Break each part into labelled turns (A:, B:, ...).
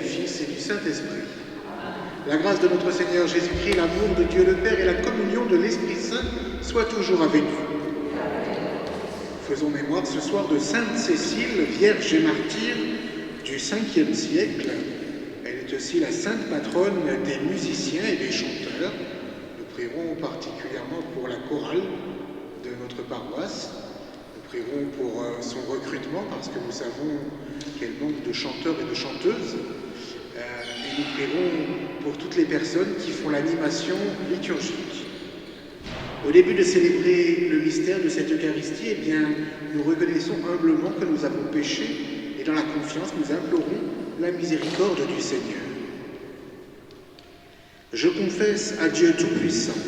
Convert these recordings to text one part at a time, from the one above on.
A: du Fils et du Saint-Esprit. La grâce de notre Seigneur Jésus-Christ, l'amour de Dieu le Père et la communion de l'Esprit Saint soient toujours avec vous. Faisons mémoire ce soir de Sainte Cécile, Vierge et martyre du 5e siècle. Elle est aussi la sainte patronne des musiciens et des chanteurs. Nous prierons particulièrement pour la chorale de notre paroisse. Nous prierons pour son recrutement parce que nous savons qu'elle manque de chanteurs et de chanteuses. Et nous prierons pour toutes les personnes qui font l'animation liturgique. Au début de célébrer le mystère de cette Eucharistie, eh bien, nous reconnaissons humblement que nous avons péché et dans la confiance, nous implorons la miséricorde du Seigneur. Je confesse à Dieu Tout-Puissant,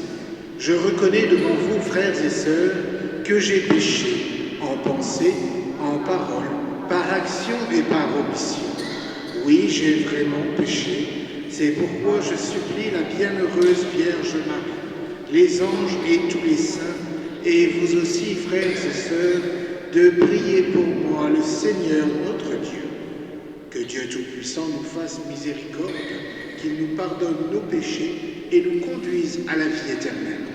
A: je reconnais devant vous, frères et sœurs, que j'ai péché en pensée, en parole, par action et par omission. Oui, j'ai vraiment péché. C'est pourquoi je supplie la bienheureuse Vierge Marie, les anges et tous les saints, et vous aussi, frères et sœurs, de prier pour moi, le Seigneur notre Dieu. Que Dieu Tout-Puissant nous fasse miséricorde, qu'il nous pardonne nos péchés et nous conduise à la vie éternelle.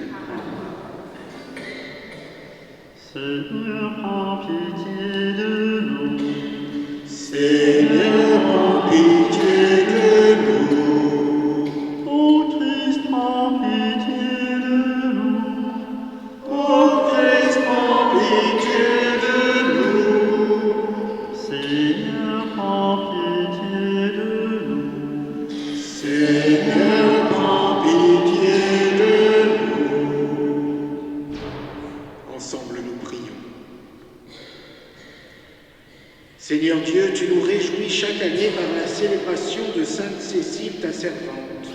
B: Seigneur, prends pitié de nous.
A: Seigneur, prends pitié de nous.
B: Ô Christ, prends pitié de nous.
A: Ô Christ, prends pitié de nous.
B: Seigneur, prends pitié de nous.
A: Seigneur, prends pitié de nous. Ensemble, nous prions. Seigneur Dieu, tu nous réjouis chaque année par la célébration de Sainte Cécile, ta servante.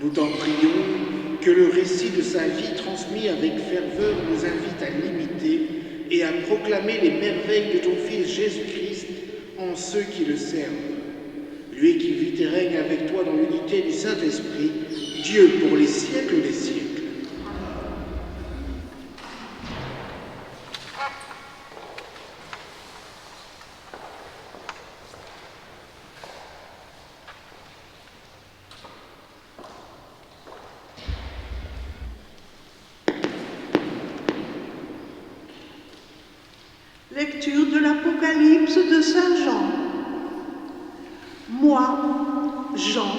A: Nous t'en prions que le récit de sa vie transmis avec ferveur nous invite à l'imiter et à proclamer les merveilles de ton Fils Jésus-Christ en ceux qui le servent. Lui qui vit et règne avec toi dans l'unité du Saint-Esprit, Dieu pour les siècles des siècles.
C: Lecture de l'Apocalypse de Saint Jean. Moi, Jean,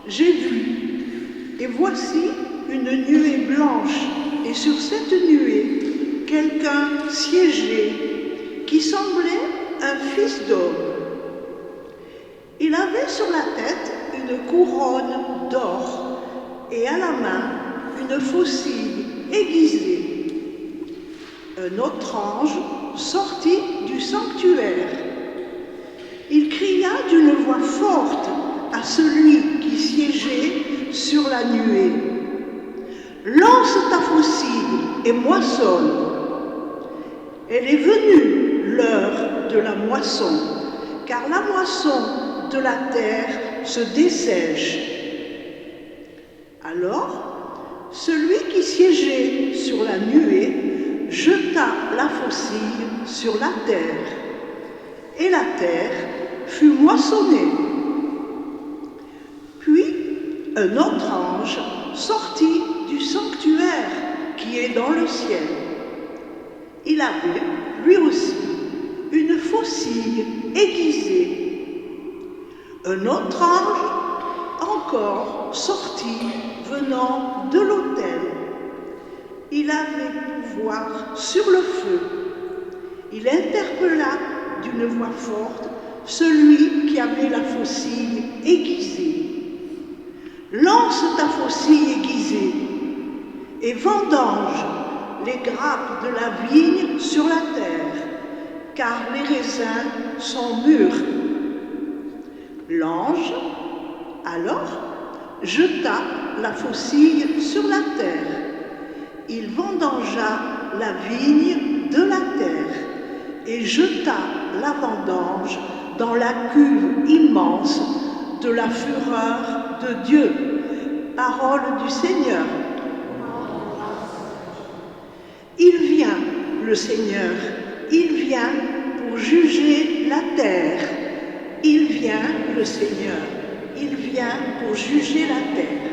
C: j'ai vu, et voici une nuée blanche, et sur cette nuée, quelqu'un siégeait, qui semblait un fils d'homme. Il avait sur la tête une couronne d'or, et à la main une faucille aiguisée. Un autre ange sortit du sanctuaire. Il cria d'une voix forte à celui qui siégeait sur la nuée. Lance ta faucille et moissonne. Elle est venue l'heure de la moisson, car la moisson de la terre se dessèche. Alors, celui qui siégeait sur la nuée jeta la faucille sur la terre, et la terre fut moissonnée. Puis un autre ange sortit du sanctuaire qui est dans le ciel. Il avait, lui aussi, une faucille aiguisée. Un autre ange encore sortit venant de l'autel. Il avait pouvoir sur le feu. Il interpella d'une voix forte celui qui avait la faucille aiguisée. Lance ta faucille aiguisée et vendange les grappes de la vigne sur la terre, car les raisins sont mûrs. L'ange, alors, jeta la faucille sur la terre. Il vendangea la vigne de la terre et jeta la vendange dans la cuve immense de la fureur de Dieu. Parole du Seigneur. Il vient, le Seigneur, il vient pour juger la terre. il vient, le Seigneur, il vient pour juger la terre.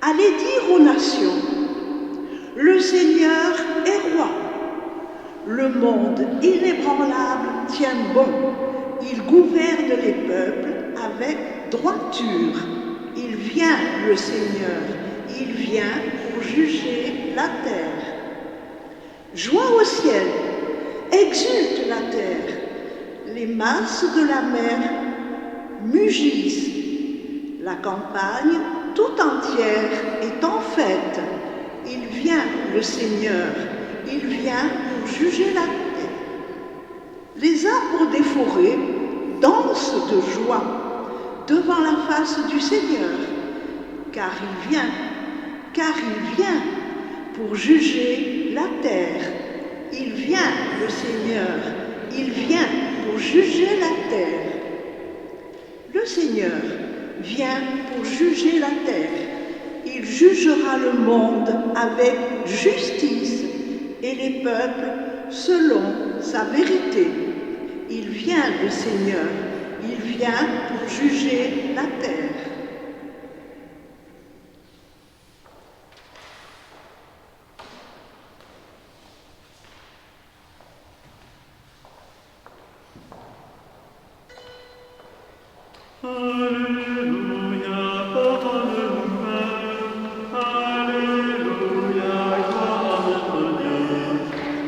C: Allez dire aux nations, le Seigneur est roi. Le monde inébranlable tient bon. Il gouverne les peuples avec droiture. Il vient, le Seigneur, il vient pour juger la terre. Joie au ciel, exulte la terre. Les masses de la mer mugissent. La campagne tout entière est en fête. Il vient, le Seigneur, il vient pour juger la terre. Les arbres des forêts dansent de joie devant la face du Seigneur, car il vient pour juger la terre. Il vient, le Seigneur, il vient pour juger la terre. Le Seigneur vient pour juger la terre. Il jugera le monde avec justice et les peuples selon sa vérité. Il vient, le Seigneur, il vient pour juger la terre.
B: Alléluia, parole nouvelle. Alléluia, gloire à notre Dieu.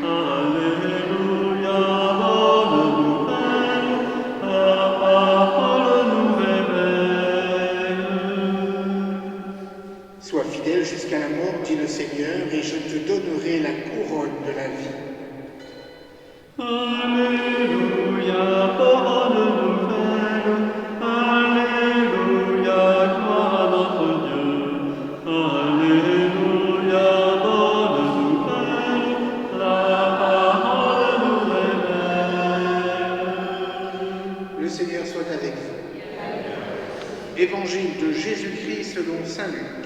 B: Alléluia, bonne nouvelle, la parole nouvelle.
A: Sois fidèle jusqu'à la mort, dit le Seigneur, et je te donnerai la couronne de la vie.
B: Alléluia, parole nouvelle. Alléluia, gloire à notre Dieu. Alléluia, bonne nouvelle, la parole nouvelle.
A: Le Seigneur soit avec vous. Évangile de Jésus-Christ selon saint Luc.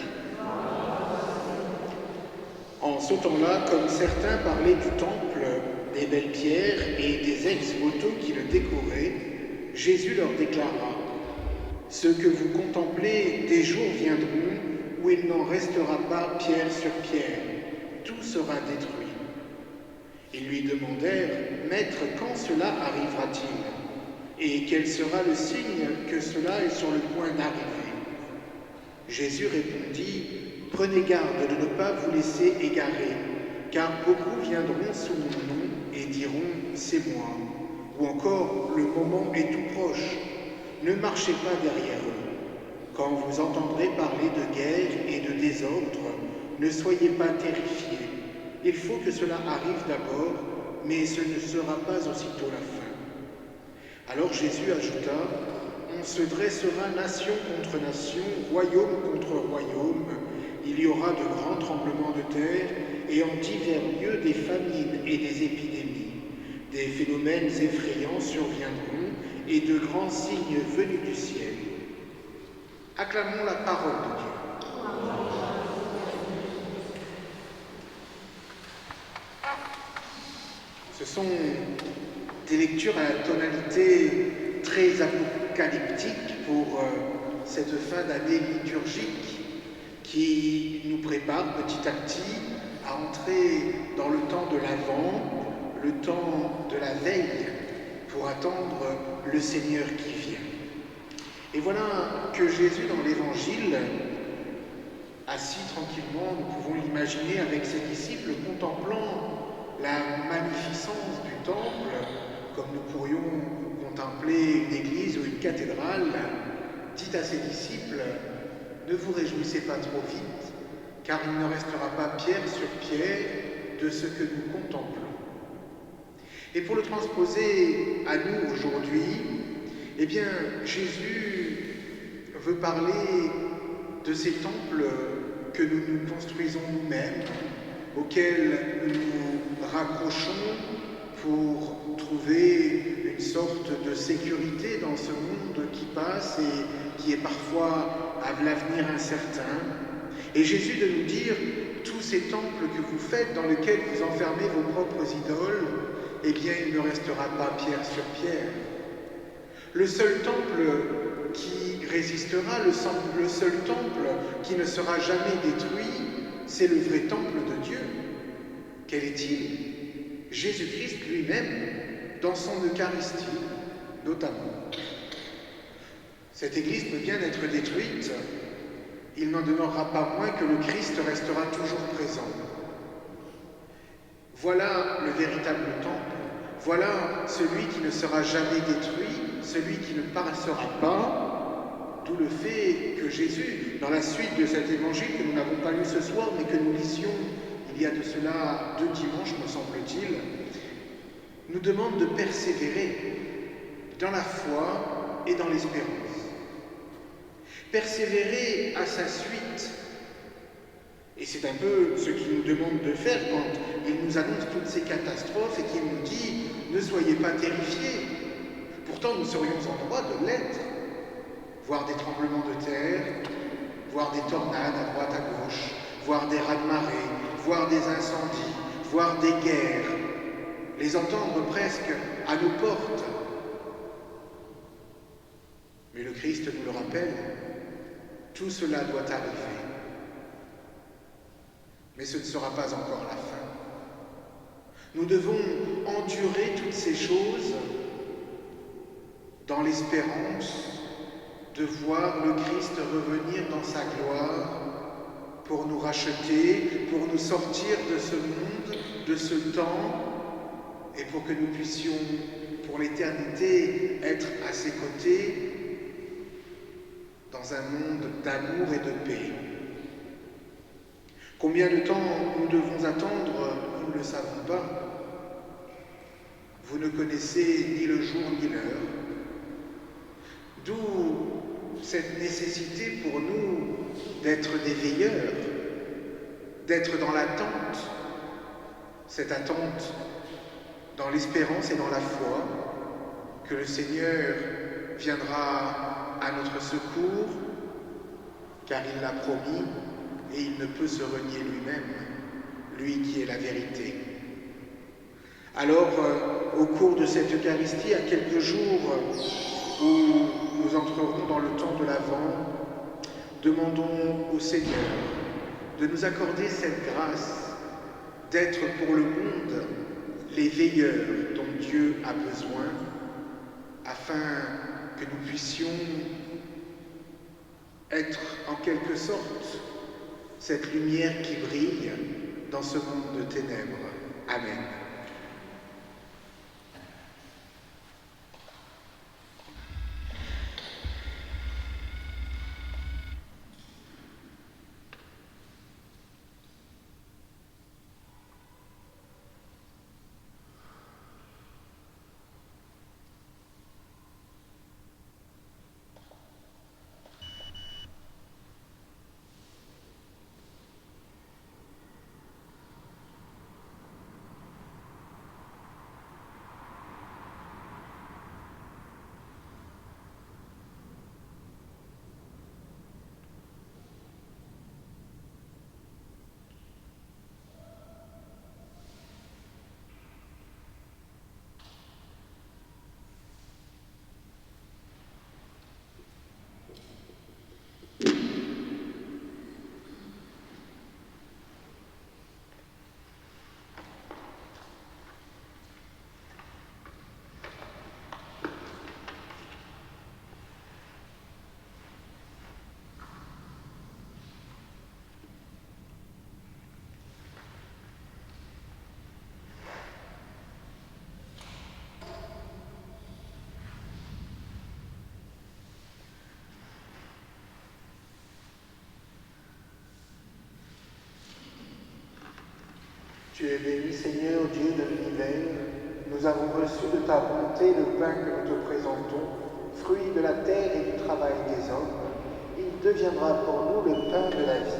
A: En ce temps-là, comme certains parlaient du temple, des belles pierres et des ex-voto qui le décoraient, Jésus leur déclara: « Ce que vous contemplez, des jours viendront où il n'en restera pas pierre sur pierre, tout sera détruit. » Ils lui demandèrent: « Maître, quand cela arrivera-t-il? Et quel sera le signe que cela est sur le point d'arriver ?» Jésus répondit: « Prenez garde de ne pas vous laisser égarer, car beaucoup viendront sous mon nom et diront: c'est moi, ou encore le moment est tout proche. Ne marchez pas derrière eux. Quand vous entendrez parler de guerre et de désordre, ne soyez pas terrifiés. Il faut que cela arrive d'abord, mais ce ne sera pas aussitôt la fin. » Alors Jésus ajouta: « On se dressera nation contre nation, royaume contre royaume. Il y aura de grands tremblements de terre et en divers lieux des famines et des épidémies. Des phénomènes effrayants surviendront et de grands signes venus du ciel. » Acclamons la parole de Dieu. Ce sont des lectures à la tonalité très apocalyptique pour cette fin d'année liturgique qui nous prépare petit à petit à entrer dans le temps de l'Avent, le temps de la veille, pour attendre le Seigneur qui vient. Et voilà que Jésus, dans l'Évangile, assis tranquillement, nous pouvons l'imaginer avec ses disciples, contemplant la magnificence du temple, comme nous pourrions contempler une église ou une cathédrale, dit à ses disciples: « Ne vous réjouissez pas trop vite, car il ne restera pas pierre sur pierre de ce que nous contemplons. » Et pour le transposer à nous aujourd'hui, eh bien, Jésus veut parler de ces temples que nous nous construisons nous-mêmes, auxquels nous nous raccrochons pour trouver une sorte de sécurité dans ce monde qui passe et qui est parfois à l'avenir incertain. Et Jésus de nous dire: tous ces temples que vous faites, dans lesquels vous enfermez vos propres idoles, eh bien, il ne restera pas pierre sur pierre. Le seul temple qui résistera, le seul temple qui ne sera jamais détruit, c'est le vrai temple de Dieu. Quel est-il? Jésus-Christ lui-même, dans son Eucharistie notamment. Cette Église peut bien être détruite, il n'en demeurera pas moins que le Christ restera toujours présent. Voilà le véritable temple, voilà celui qui ne sera jamais détruit, celui qui ne passera pas, d'où le fait que Jésus, dans la suite de cet évangile que nous n'avons pas lu ce soir, mais que nous lisions il y a de cela 2 dimanches, me semble-t-il, nous demande de persévérer dans la foi et dans l'espérance. Persévérer à sa suite. Et c'est un peu ce qu'il nous demande de faire quand il nous annonce toutes ces catastrophes et qu'il nous dit « Ne soyez pas terrifiés ». Pourtant, nous serions en droit de l'être. Voir des tremblements de terre, voir des tornades à droite à gauche, voir des raz-de-marée, voir des incendies, voir des guerres, les entendre presque à nos portes. Mais le Christ nous le rappelle, tout cela doit arriver. Mais ce ne sera pas encore la fin. Nous devons endurer toutes ces choses dans l'espérance de voir le Christ revenir dans sa gloire pour nous racheter, pour nous sortir de ce monde, de ce temps, et pour que nous puissions, pour l'éternité, être à ses côtés dans un monde d'amour et de paix. Combien de temps nous devons attendre, nous ne le savons pas. Vous ne connaissez ni le jour ni l'heure. D'où cette nécessité pour nous d'être des veilleurs, d'être dans l'attente, cette attente dans l'espérance et dans la foi que le Seigneur viendra à notre secours, car il l'a promis et il ne peut se renier lui-même, lui qui est la vérité. Alors, au cours de cette Eucharistie, à quelques jours où nous entrerons dans le temps de l'Avent, demandons au Seigneur de nous accorder cette grâce d'être pour le monde les veilleurs dont Dieu a besoin, afin que nous puissions être en quelque sorte cette lumière qui brille dans ce monde de ténèbres. Amen. Tu es béni, Seigneur, Dieu de l'univers. Nous avons reçu de ta bonté le pain que nous te présentons, fruit de la terre et du travail des hommes. Il deviendra pour nous le pain de la vie.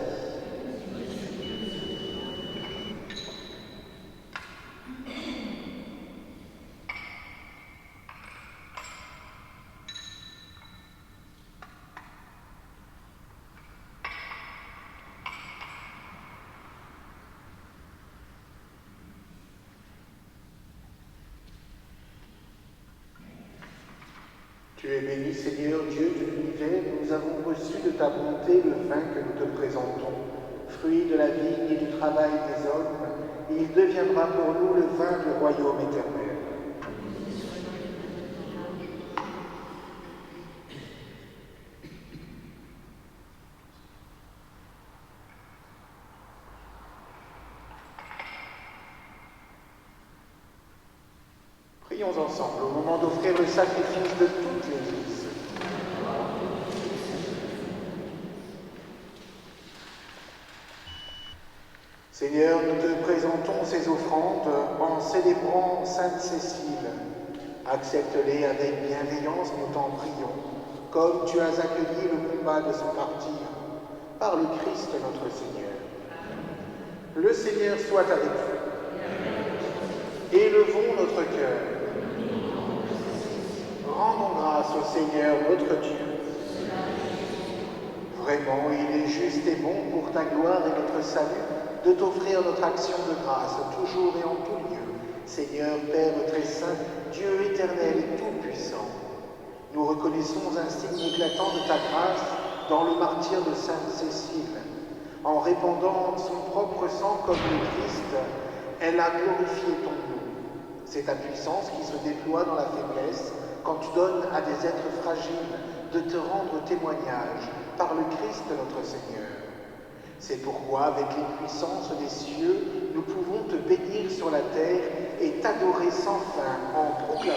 A: Tu es béni, Seigneur Dieu de l'univers, nous avons reçu de ta bonté le vin que nous te présentons, fruit de la vigne et du travail des hommes, et il deviendra pour nous le vin du royaume éternel. Prions ensemble au moment d'offrir le sacrifice de toute l'Église. Seigneur, nous te présentons ces offrandes en célébrant Sainte Cécile. Accepte-les avec bienveillance, nous t'en prions, comme tu as accueilli le combat de son martyr, par le Christ notre Seigneur. Le Seigneur soit avec vous. Élevons notre cœur. Rendons grâce au Seigneur notre Dieu. Vraiment, il est juste et bon pour ta gloire et notre salut de t'offrir notre action de grâce toujours et en tout lieu. Seigneur, Père très saint, Dieu éternel et tout-puissant, nous reconnaissons un signe éclatant de ta grâce dans le martyre de Sainte Cécile. En répandant son propre sang comme le Christ, elle a glorifié ton nom. C'est ta puissance qui se déploie dans la faiblesse quand tu donnes à des êtres fragiles de te rendre témoignage par le Christ notre Seigneur. C'est pourquoi, avec les puissances des cieux, nous pouvons te bénir sur la terre et t'adorer sans fin en proclamant.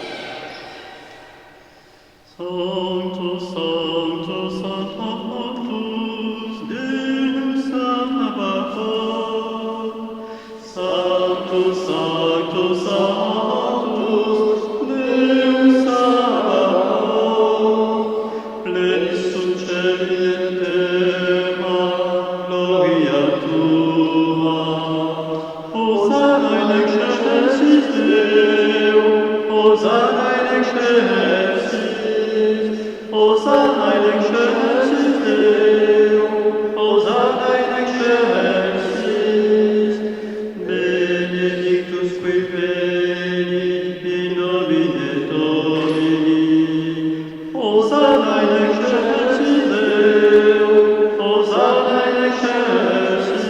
B: Sanctus, Sanctus, Sanctus, Deus Sabaoth. Sanctus, Sanctus, Sanctus, Deus Sabaoth. Plenius sunt caeli et terra, gloria tua. Hosanna in excelsis Deo, Hosanna in excelsis, Hosanna in excelsis Deo, Hosanna in excelsis. Benedictus qui venit in nomine Domini. Hosanna in excelsis Deo, Hosanna in excelsis,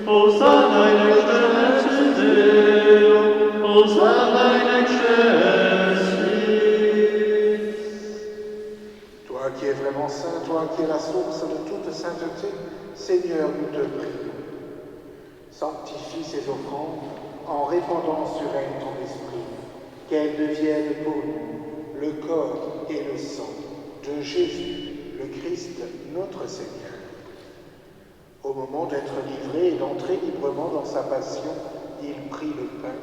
B: Hosanna in excelsis Deo, Hosanna in excelsis.
A: Toi qui es vraiment saint, toi qui es la source de toute sainteté, Seigneur, nous te prions. Sanctifie ces offrandes en répandant sur elles ton esprit, qu'elles deviennent pour nous le corps et le sang de Jésus, le Christ, notre Seigneur. Au moment d'être livré et d'entrer librement dans sa passion, il prit le pain,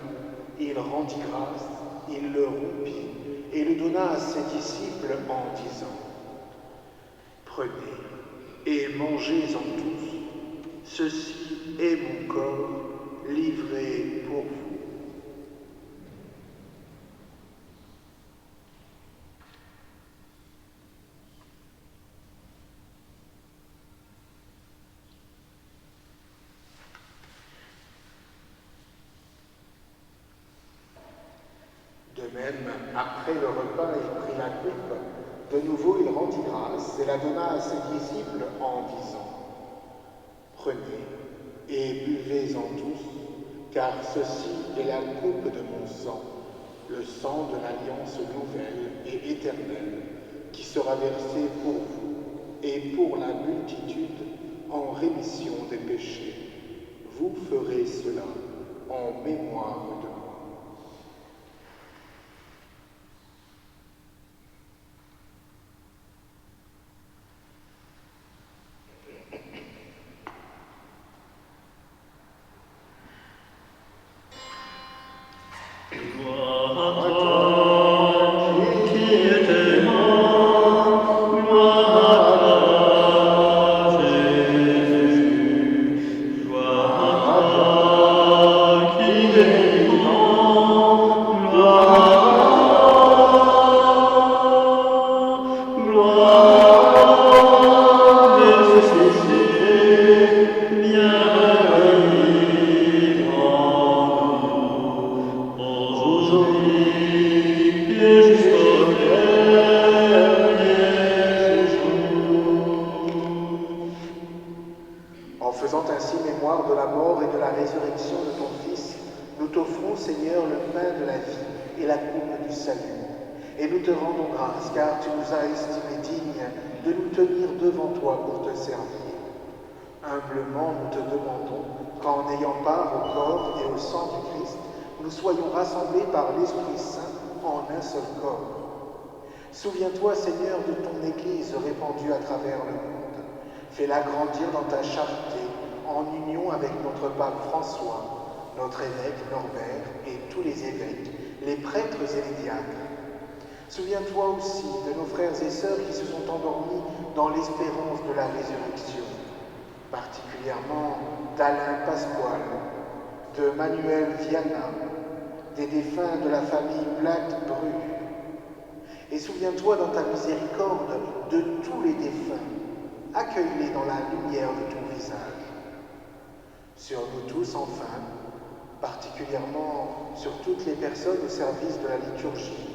A: il rendit grâce, il le rompit et le donna à ses disciples en disant : « Prenez et mangez-en tous, ceci est mon corps livré pour vous. » De même, après le repas, il prit la coupe. De nouveau, il rendit grâce et la donna à ses disciples en disant : « Prenez et buvez-en tous, car ceci est la coupe de mon sang, le sang de l'alliance nouvelle et éternelle, qui sera versé pour vous et pour la multitude en rémission des péchés. Vous ferez cela en mémoire de moi. »
B: Gloire à toi, qui es
A: résurrection de ton Fils, nous t'offrons, Seigneur, le pain de la vie et la coupe du salut. Et nous te rendons grâce, car tu nous as estimés dignes de nous tenir devant toi pour te servir. Humblement, nous te demandons qu'en ayant part au corps et au sang du Christ, nous soyons rassemblés par l'Esprit Saint en un seul corps. Souviens-toi, Seigneur, de ton Église répandue à travers le monde. Fais-la grandir dans ta charité, en union avec notre pape François, notre évêque Norbert et tous les évêques, les prêtres et les diacres. Souviens-toi aussi de nos frères et sœurs qui se sont endormis dans l'espérance de la résurrection, particulièrement d'Alain Pasquale, de Manuel Viana, des défunts de la famille Blatt-Bru. Et souviens-toi dans ta miséricorde de tous les défunts, accueille-les dans la lumière de ton visage. Sur nous tous, enfin, particulièrement sur toutes les personnes au service de la liturgie,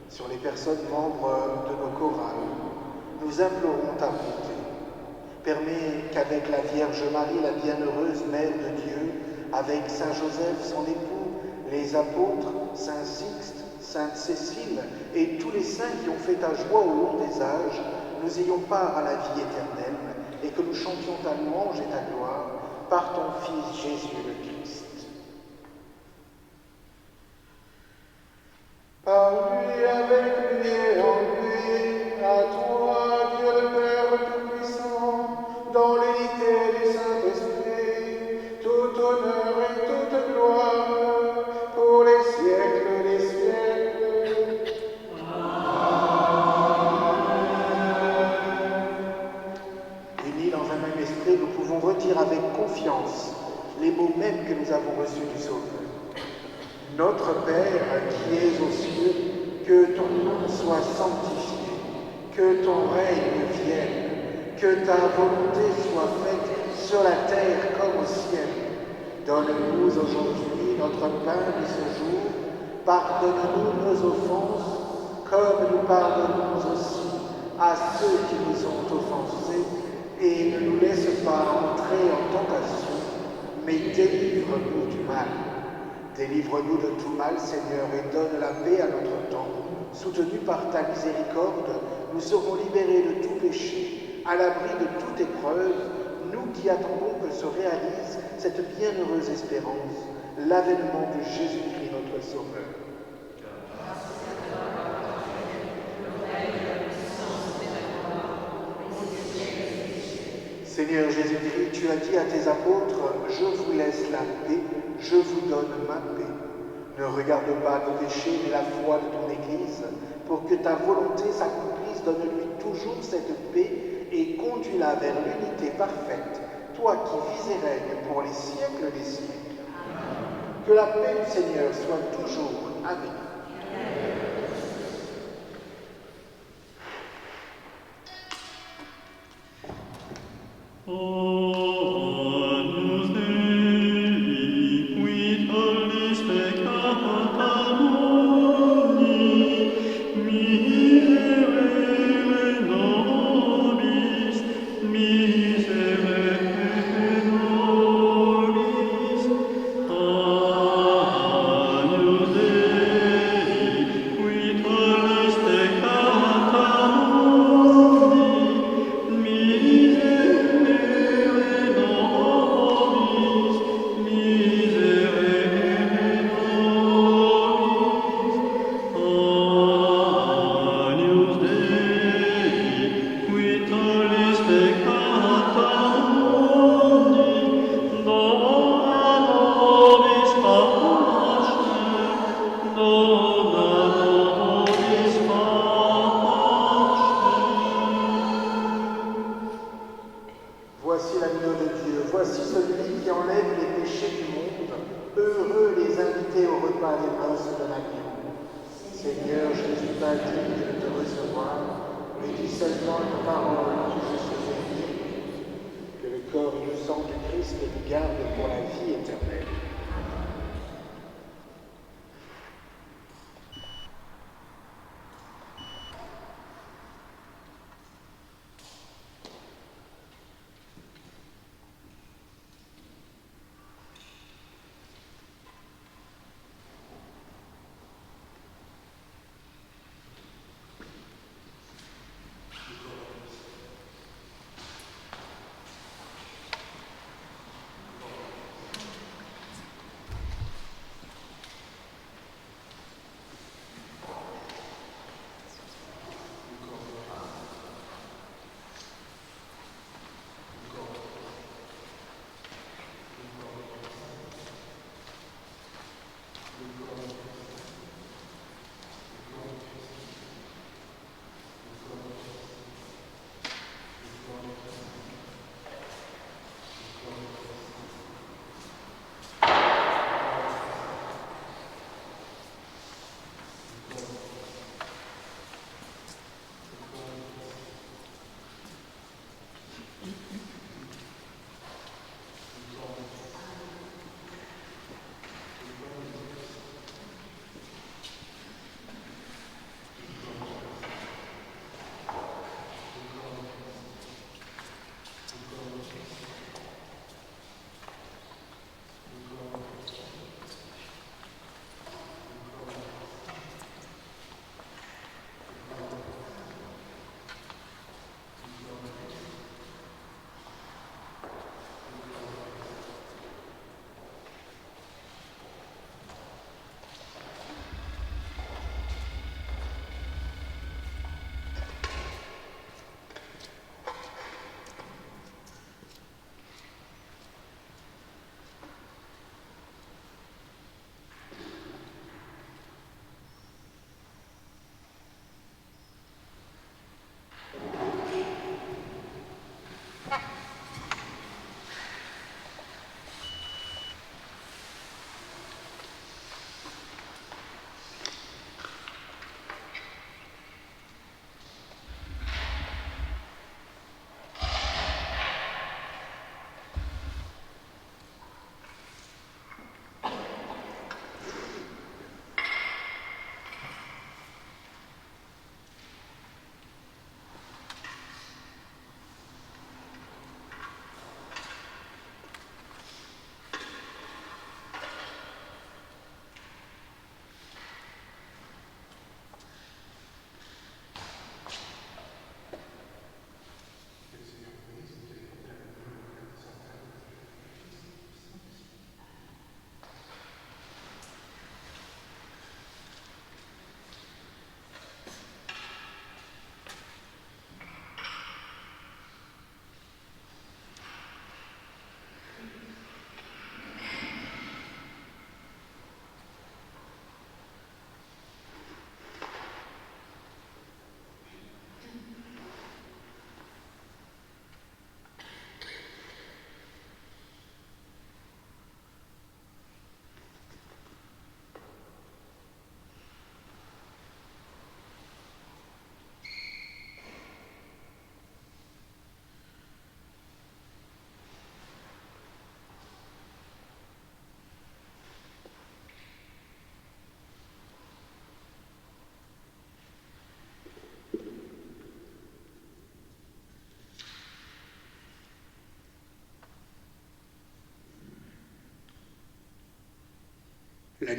A: sur les personnes membres de nos chorales, nous implorons ta bonté. Permets qu'avec la Vierge Marie, la bienheureuse Mère de Dieu, avec Saint Joseph, son époux, les apôtres, Saint Sixte, Sainte Cécile et tous les saints qui ont fait ta joie au long des âges, nous ayons part à la vie éternelle et que nous chantions ta louange et ta gloire par ton Fils Jésus le Christ. Par lui, avec lui et en lui, à toi, Dieu le Père Tout-Puissant, dans l'unité du Saint-Esprit, tout honneur et toute gloire, pour les siècles des siècles. Unis dans un même esprit, nous pouvons redire avec confiance les mots mêmes que nous avons reçus du Sauveur. Notre Père qui es aux cieux, que ton nom soit sanctifié, que ton règne vienne, que ta volonté soit faite sur la terre comme au ciel. Donne-nous aujourd'hui notre pain de ce jour, pardonne-nous nos offenses, comme nous pardonnons aussi à ceux qui nous ont offensés, et ne nous laisse pas entrer en tentation, mais délivre-nous du mal. Délivre-nous de tout mal, Seigneur, et donne la paix à notre temps. Soutenus par ta miséricorde, nous serons libérés de tout péché, à l'abri de toute épreuve, nous qui attendons que se réalise cette bienheureuse espérance, l'avènement de Jésus-Christ notre Sauveur. Seigneur Jésus-Christ, tu as dit à tes apôtres, « Je vous laisse la paix, je vous donne ma paix. » Ne regarde pas nos péchés, mais la foi de ton Église, pour que ta volonté s'accomplisse, donne-lui toujours cette paix et conduis-la vers l'unité parfaite, toi qui vis et règnes pour les siècles des siècles. Que la paix du Seigneur soit toujours avec nous.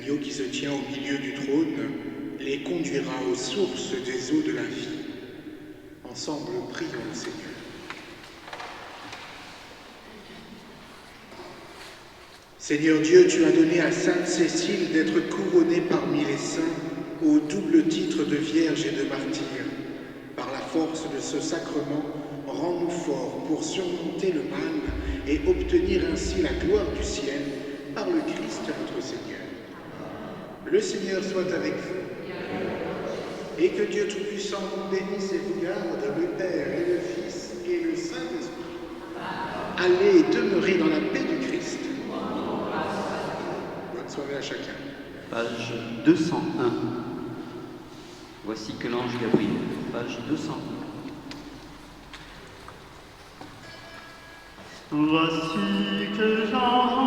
A: l'agneau qui se tient au milieu du trône les conduira aux sources des eaux de la vie. Ensemble, prions le Seigneur. Seigneur Dieu, tu as donné à Sainte Cécile d'être couronnée parmi les saints au double titre de Vierge et de martyre. Par la force de ce sacrement, rends-nous forts pour surmonter le mal et obtenir ainsi la gloire du ciel par le Christ notre Seigneur. Le Seigneur soit avec vous. Et que Dieu Tout-Puissant vous bénisse et vous garde, le Père et le Fils et le Saint-Esprit. Allez demeurer dans la paix du Christ. Bonne soirée à chacun.
D: Page 201. Voici que l'ange Gabriel. Page 201.
B: Voici que j'en